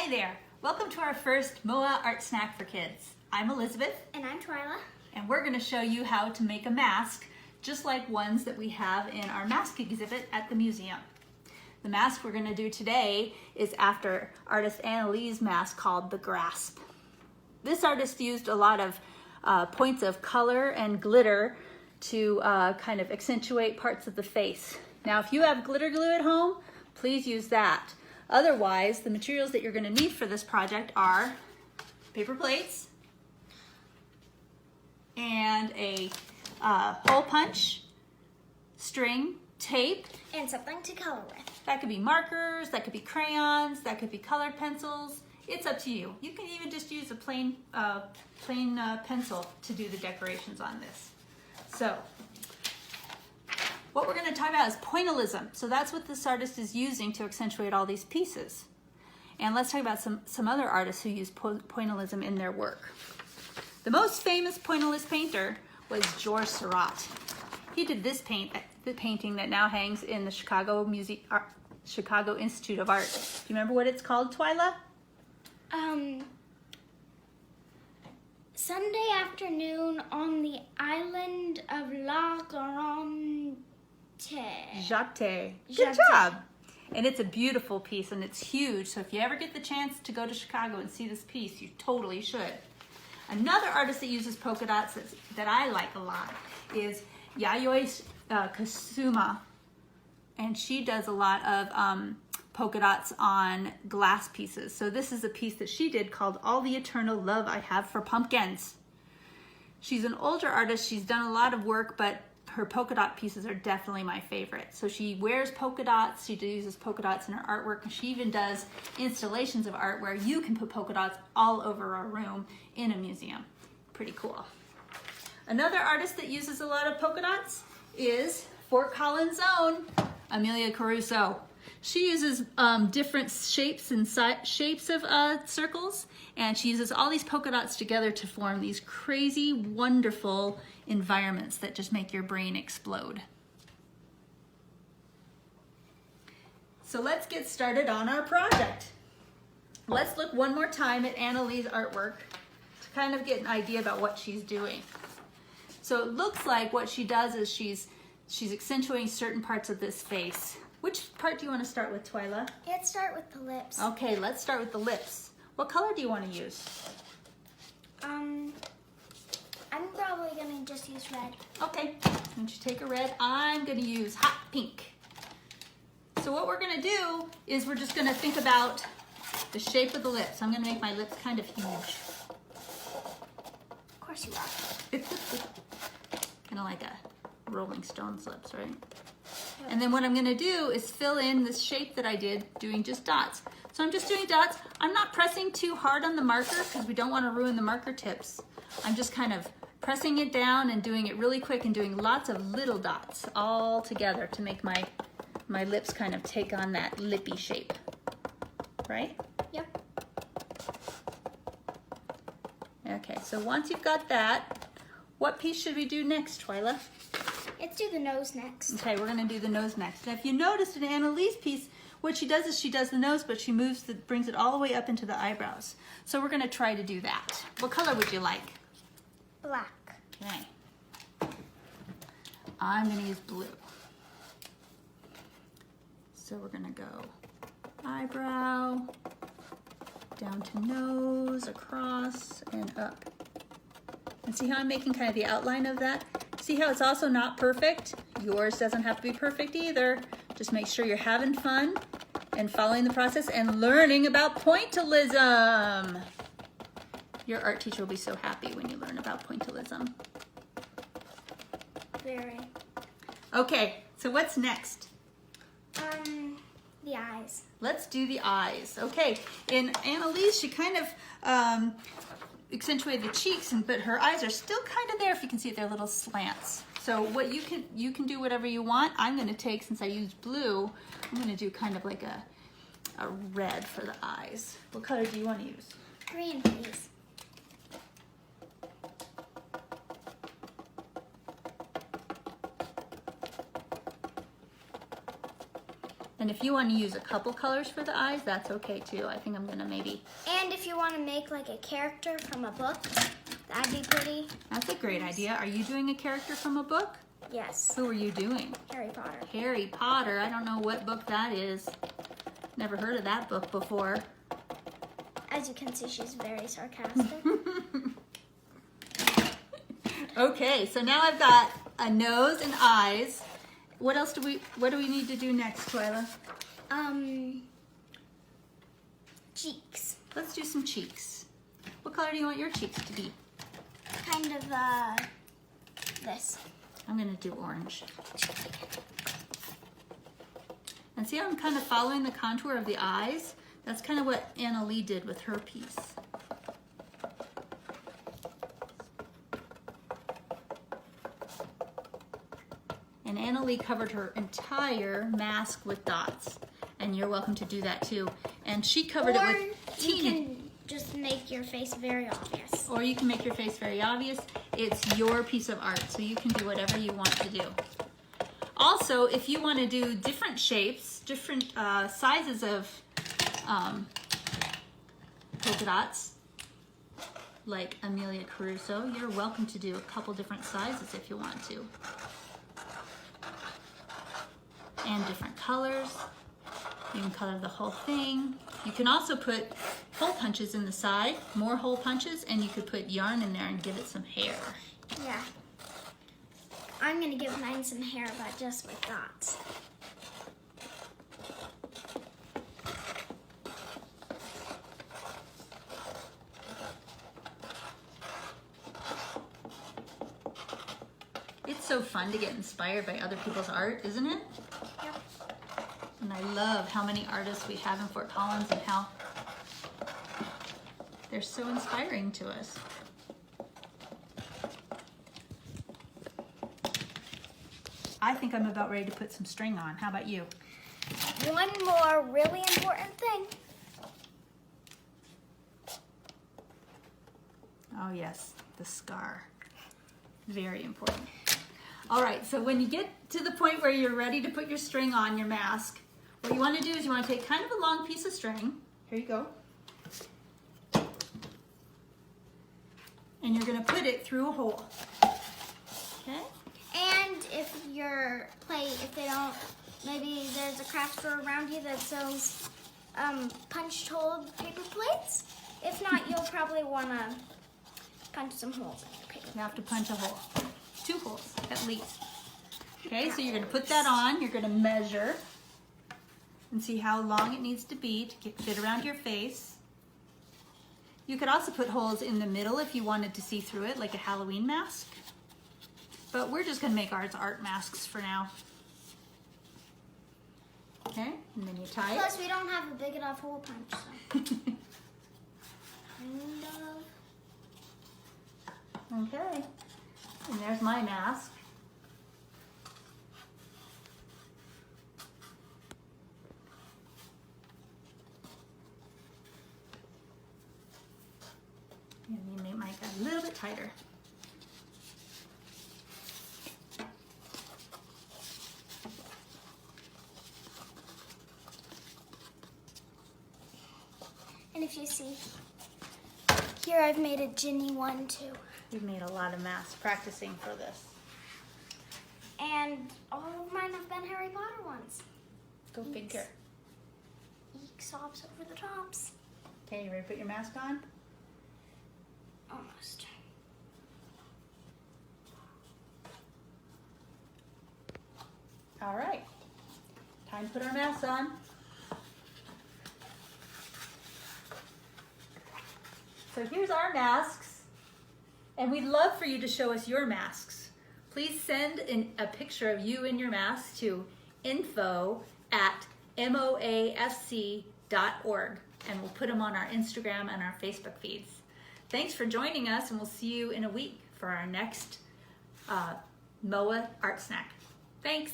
Hi there! Welcome to our first MoA Art Snack for kids. I'm Elizabeth. And I'm Twyla. And we're going to show you how to make a mask just like ones that we have in our mask exhibit at the museum. The mask we're going to do today is after artist Annalee's mask called The Grasp. This artist used a lot of points of color and glitter to kind of accentuate parts of the face. Now if you have glitter glue at home, please use that. Otherwise, the materials that you're going to need for this project are paper plates and a hole punch, string, tape, and something to color with. That could be markers, that could be crayons, that could be colored pencils. It's up to you. You can even just use a plain pencil to do the decorations on this. So, what we're going to talk about is pointillism. So that's what this artist is using to accentuate all these pieces. And let's talk about some other artists who use pointillism in their work. The most famous pointillist painter was George Seurat. He did this painting that now hangs in the Chicago Institute of Art. Do you remember what it's called, Twyla? Sunday afternoon on the island of La Grande. Jate. Good job. And it's a beautiful piece and it's huge. So if you ever get the chance to go to Chicago and see this piece, you totally should. Another artist that uses polka dots that I like a lot is Yayoi Kasuma. And she does a lot of polka dots on glass pieces. So this is a piece that she did called All the Eternal Love I Have for Pumpkins. She's an older artist. She's done a lot of work, but her polka dot pieces are definitely my favorite. So she wears polka dots, she uses polka dots in her artwork, and she even does installations of art where you can put polka dots all over a room in a museum. Pretty cool. Another artist that uses a lot of polka dots is Fort Collins' own Amelia Caruso. She uses different shapes and shapes of circles, and she uses all these polka dots together to form these crazy, wonderful environments that just make your brain explode. So let's get started on our project. Let's look one more time at Annalee's artwork to kind of get an idea about what she's doing. So it looks like what she does is she's accentuating certain parts of this face. Which part do you want to start with, Twyla? Let's start with the lips. Okay, let's start with the lips. What color do you want to use? I'm probably going to just use red. Okay, why don't you take a red? I'm going to use hot pink. So what we're going to do is we're just going to think about the shape of the lips. I'm going to make my lips kind of huge. Of course you are. Kind of like a Rolling Stones lips, right? And then what I'm going to do is fill in this shape that I did doing just dots. So I'm just doing dots. I'm not pressing too hard on the marker because we don't want to ruin the marker tips. I'm just kind of pressing it down and doing it really quick and doing lots of little dots all together to make my lips kind of take on that lippy shape. Right? Yep. Okay, so once you've got that, what piece should we do next, Twyla? Let's do the nose next. Okay, we're going to do the nose next. And if you noticed in Annalee's piece, what she does is she does the nose, but she brings it all the way up into the eyebrows. So we're going to try to do that. What color would you like? Black. Okay. I'm going to use blue. So we're going to go eyebrow, down to nose, across, and up. And see how I'm making kind of the outline of that? See how it's also not perfect? Yours doesn't have to be perfect either. Just make sure you're having fun and following the process and learning about pointillism. Your art teacher will be so happy when you learn about pointillism. Very. Okay, so what's next? The eyes. Let's do the eyes. Okay, in Annalee's, she kind of accentuated the cheeks, but her eyes are still kind of there. If you can see it, they're little slants. So what you can do whatever you want. I'm going to take, since I used blue, I'm going to do kind of like a red for the eyes. What color do you want to use? Green, please. And And if you want to use a couple colors for the eyes, that's okay too. I think I'm gonna maybe. And if you want to make like a character from a book, that'd be pretty. That's a great idea. Are you doing a character from a book? Yes. Who are you doing? Harry Potter. Harry Potter. I don't know what book that is. Never heard of that book before. As you can see, she's very sarcastic. Okay, so now I've got a nose and eyes. What do we need to do next, Twyla? Cheeks. Let's do some cheeks. What color do you want your cheeks to be? Kind of, this. I'm gonna do orange. And see how I'm kind of following the contour of the eyes? That's kind of what Anna Lee did with her piece. And Anna Lee covered her entire mask with dots. And you're welcome to do that too. And she covered it with you can just make your face very obvious. Or you can make your face very obvious. It's your piece of art, so you can do whatever you want to do. Also, if you want to do different shapes, different sizes of polka dots, like Amelia Caruso, you're welcome to do a couple different sizes if you want to. And different colors. You can color the whole thing. You can also put hole punches in the side, more hole punches, and you could put yarn in there and give it some hair. Yeah. I'm gonna give mine some hair, but just with dots. It's so fun to get inspired by other people's art, isn't it? Yep. And I love how many artists we have in Fort Collins and how they're so inspiring to us. I think I'm about ready to put some string on. How about you? One more really important thing. Oh yes, the scar. Very important. All right, so when you get to the point where you're ready to put your string on your mask, what you want to do is you want to take kind of a long piece of string. Here you go. And you're going to put it through a hole. Okay? And if your plate, if they don't, maybe there's a craft store around you that sells punched hole paper plates. If not, you'll probably want to punch some holes in your paper. You have to punch a hole. 2 holes at least. Okay, so you're going to put that on. You're going to measure and see how long it needs to be to fit around your face. You could also put holes in the middle if you wanted to see through it, like a Halloween mask. But we're just going to make ours art masks for now. Okay, and then you tie it. Plus, we don't have a big enough hole punch, so. Kind of. Okay, and there's my mask. And you may make it a little bit tighter. And if you see, here I've made a Ginny one too. We've made a lot of masks practicing for this. And all of mine have been Harry Potter ones. Go figure. Eek sobs over the tops. Okay, you ready to put your mask on? Almost. All right, time to put our masks on. So here's our masks, and we'd love for you to show us your masks. Please send a picture of you in your mask to info@MoASC.org, and we'll put them on our Instagram and our Facebook feeds. Thanks for joining us, and we'll see you in a week for our next MoA Art Snack. Thanks.